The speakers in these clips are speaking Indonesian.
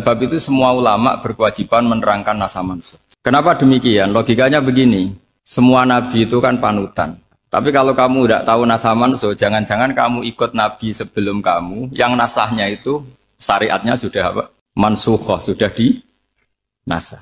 Sebab itu semua ulama berkewajiban menerangkan nasa mansuh. Kenapa demikian? Logikanya begini, semua nabi itu kan panutan. Tapi kalau kamu tidak tahu nasa mansuh, jangan-jangan kamu ikut nabi sebelum kamu, yang nasahnya itu syariatnya sudah apa? Mansukhoh, sudah di nasah.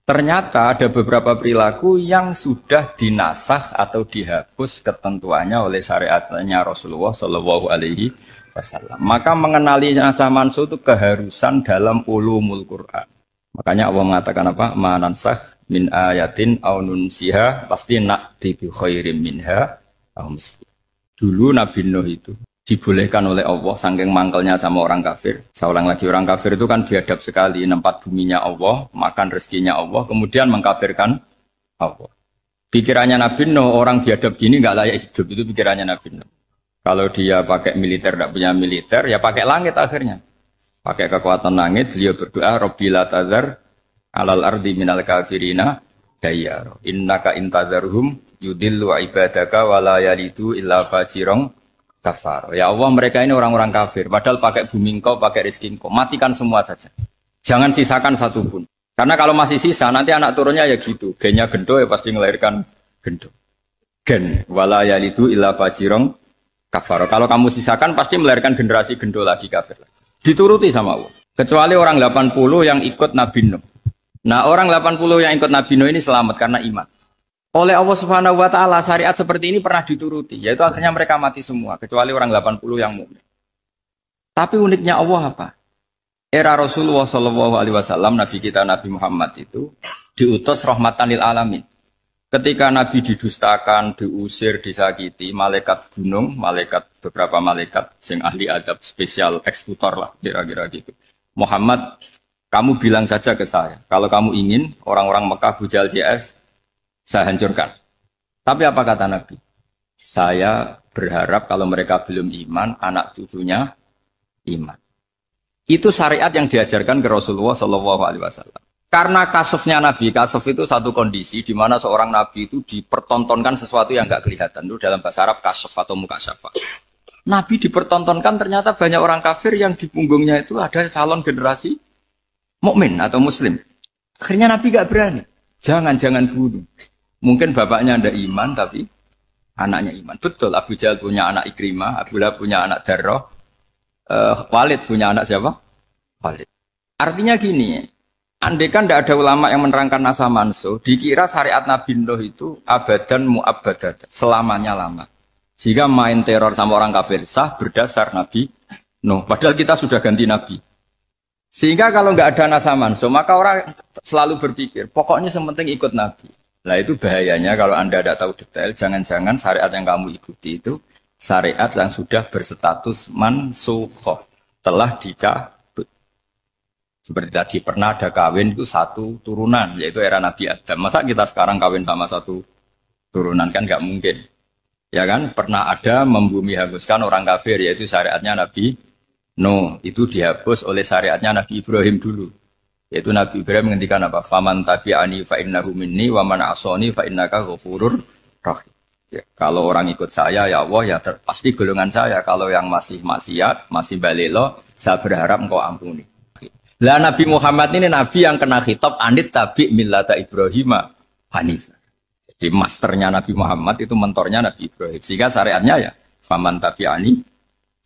Ternyata ada beberapa perilaku yang sudah dinasah atau dihapus ketentuannya oleh syariatnya Rasulullah Shallallahu Alaihi Wasallam. Maka mengenali nasa mansuh itu keharusan dalam ulumul Quran. Makanya Allah mengatakan apa? Manansah min ayatin aw nunsiha pasti na'ti bi khairim minha aw misli. Dulu Nabi Nuh itu dibolehkan oleh Allah saking mangkelnya sama orang kafir. Saya ulang lagi, orang kafir itu kan biadab sekali, nempat buminya Allah, makan rezekinya Allah, kemudian mengkafirkan Allah. Pikirannya Nabi Nuh, orang biadab gini nggak layak hidup, itu pikirannya Nabi Nuh. Kalau dia pakai militer, tidak punya militer, ya pakai langit akhirnya. Pakai kekuatan langit, beliau berdoa, Rabbi la tazar alal ardi minal kafirina dayyar. Innaka intazarhum yudillu ibadaka wa la yalidu illa fajirong kafar. Ya Allah, mereka ini orang-orang kafir. Padahal pakai bumi engkau, pakai rezeki engkau. Matikan semua saja. Jangan sisakan satu pun. Karena kalau masih sisa, nanti anak turunnya ya gitu. Gennya gendo ya pasti melahirkan gendo. Gen. Wala yalidu illa fajirong kafar. Kalau kamu sisakan pasti melahirkan generasi gendo lagi kafir. Dituruti sama Allah. Kecuali orang 80 yang ikut Nabi Nuh. Nah, orang 80 yang ikut Nabi Nuh ini selamat karena iman. Oleh Allah Subhanahu wa taala syariat seperti ini pernah dituruti, yaitu akhirnya mereka mati semua kecuali orang 80 yang mukmin. Tapi uniknya Allah apa? Era Rasulullah Shallallahu alaihi wasallam, nabi kita Nabi Muhammad itu diutus rahmatan lil alamin. Ketika Nabi didustakan, diusir, disakiti, malaikat gunung, beberapa malaikat sing ahli adab spesial eksekutor lah kira-kira gitu. Muhammad, kamu bilang saja ke saya, kalau kamu ingin orang-orang Mekah bujal CS, saya hancurkan. Tapi apa kata Nabi? Saya berharap kalau mereka belum iman, anak cucunya iman. Itu syariat yang diajarkan ke Rasulullah Shallallahu Alaihi Wasallam. Karena kasofnya Nabi, kasof itu satu kondisi di mana seorang Nabi itu dipertontonkan sesuatu yang nggak kelihatan. Itu dalam bahasa Arab kasof atau mukasyafa. Nabi dipertontonkan ternyata banyak orang kafir yang di punggungnya itu ada calon generasi mukmin atau muslim. Akhirnya Nabi nggak berani. Jangan bunuh. Mungkin bapaknya ada iman tapi anaknya iman. Betul, Abu Jahal punya anak Ikrimah, Abu Lahab punya anak Darrah, Walid punya anak siapa? Walid. Artinya gini, andai kan tidak ada ulama yang menerangkan nasa mansuh, dikira syariat Nabi Nuh itu abadan mu'abbadat, selamanya lama. Sehingga main teror sama orang kafir sah berdasar Nabi Nuh. Padahal kita sudah ganti Nabi. Sehingga kalau nggak ada nasa mansuh, maka orang selalu berpikir, pokoknya sementing ikut Nabi. Nah itu bahayanya kalau Anda tidak tahu detail, jangan-jangan syariat yang kamu ikuti itu syariat yang sudah berstatus mansukhoh, telah dicabut. Seperti tadi pernah ada kawin itu satu turunan, yaitu era Nabi Adam. Masa kita sekarang kawin sama satu turunan, kan nggak mungkin. Ya kan, pernah ada membumi hanguskan orang kafir, yaitu syariatnya Nabi Nuh, itu dihapus oleh syariatnya Nabi Ibrahim dulu. Yaitu Nabi Ibrahim menghentikan apa? Faman tabi'ani fa innahu minni wa man asoni fa innaka ghafurur rahim. Ya, kalau orang ikut saya ya Allah ya pasti golongan saya. Kalau yang masih maksiat, masih balelo, saya berharap engkau ampuni. Lah Nabi Muhammad ini nabi yang kena khitab anit tabi' millata Ibrahim hanif. Jadi masternya Nabi Muhammad itu mentornya Nabi Ibrahim. Sehingga syariatnya ya faman tabi'ani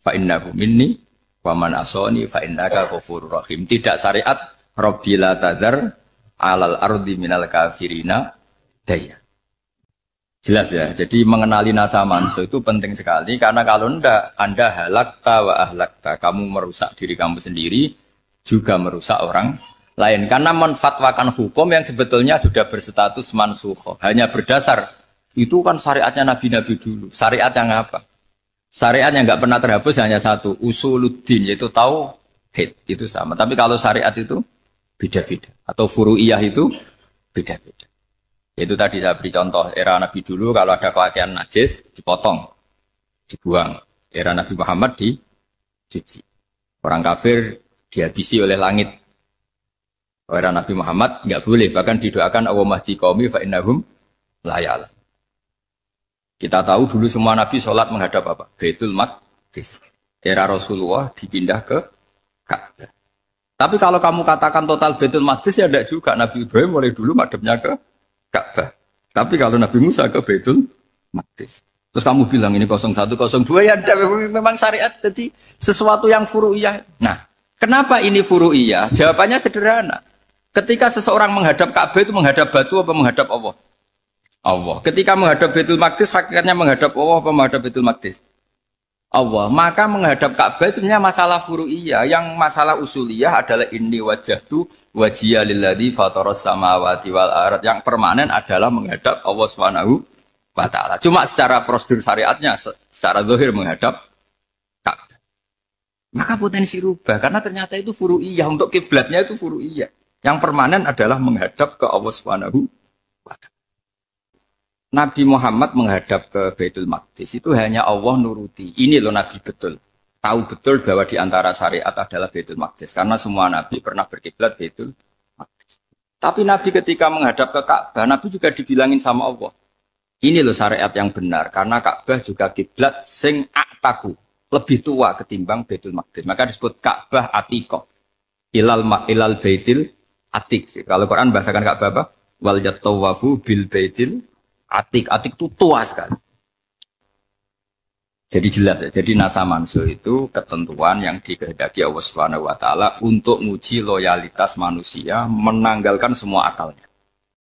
fa innahu minni wa man asoni fa innaka ghafurur rahim. Tidak syariat Rabbi la tadzar alal ardi minal kafirina daya. Jelas ya. Jadi mengenali nasa mansuh itu penting sekali karena kalau enggak Anda halakta wa ahlakta, kamu merusak diri kamu sendiri juga merusak orang lain karena menfatwakan hukum yang sebetulnya sudah berstatus mansukh. Hanya berdasar itu kan syariatnya nabi-nabi dulu. Syariat yang apa? Syariat yang enggak pernah terhapus hanya satu, usuluddin yaitu tauhid, itu sama. Tapi kalau syariat itu beda-beda. Atau furu'iyah itu beda-beda. Itu tadi saya beri contoh. Era Nabi dulu kalau ada pakaian najis, dipotong, dibuang. Era Nabi Muhammad dicuci. Orang kafir dihabisi oleh langit. Era Nabi Muhammad enggak boleh. Bahkan didoakan Allahumma hdi qaumi fa innahum la ya'lamun. Kita tahu dulu semua Nabi sholat menghadap apa? Baitul Maqdis. Era Rasulullah dipindah ke Ka'bah. Tapi kalau kamu katakan total Baitul Maqdis ya tidak juga. Nabi Ibrahim mulai dulu madhabnya ke Ka'bah. Tapi kalau Nabi Musa ke Baitul Maqdis. Terus kamu bilang ini 01, 02 ya memang syariat jadi sesuatu yang furu'iyah. Nah, kenapa ini furu'iyah? Jawabannya sederhana. Ketika seseorang menghadap Ka'bah itu menghadap batu apa menghadap Allah? Allah. Ketika menghadap Baitul Maqdis hakikatnya menghadap Allah apa menghadap Baitul Maqdis? Allah. Maka menghadap Ka'bah itu sebenarnya masalah furu'iyah. Yang masalah usuliyah adalah inni wajjahtu wajhiya lilladzi fataras samawati wal ardh. Yang permanen adalah menghadap Allah Subhanahu wa ta'ala. Cuma secara prosedur syariatnya secara zahir menghadap Ka'bah. Maka potensi rubah karena ternyata itu furu'iyah. Untuk kiblatnya itu furu'iyah. Yang permanen adalah menghadap ke Allah Subhanahu wa ta'ala. Nabi Muhammad menghadap ke Baitul Maqdis itu hanya Allah nuruti. Ini loh Nabi betul. Tahu betul bahwa di antara syariat adalah Baitul Maqdis. Karena semua Nabi pernah berkiblat Baitul Maqdis. Tapi Nabi ketika menghadap ke Ka'bah, Nabi juga dibilangin sama Allah. Ini loh syariat yang benar. Karena Ka'bah juga kiblat sing aktaku. Lebih tua ketimbang Baitul Maqdis. Maka disebut Ka'bah Atiqah. Ilal Baitil Atiq. Kalau Quran bahasakan Ka'bah apa? Wal yatawafu bil Baitil Atik itu tua sekali. Jadi jelas ya. Jadi nasa mansuh itu ketentuan yang dikehendaki Allah Subhanahu wa taala untuk menguji loyalitas manusia, menanggalkan semua akalnya.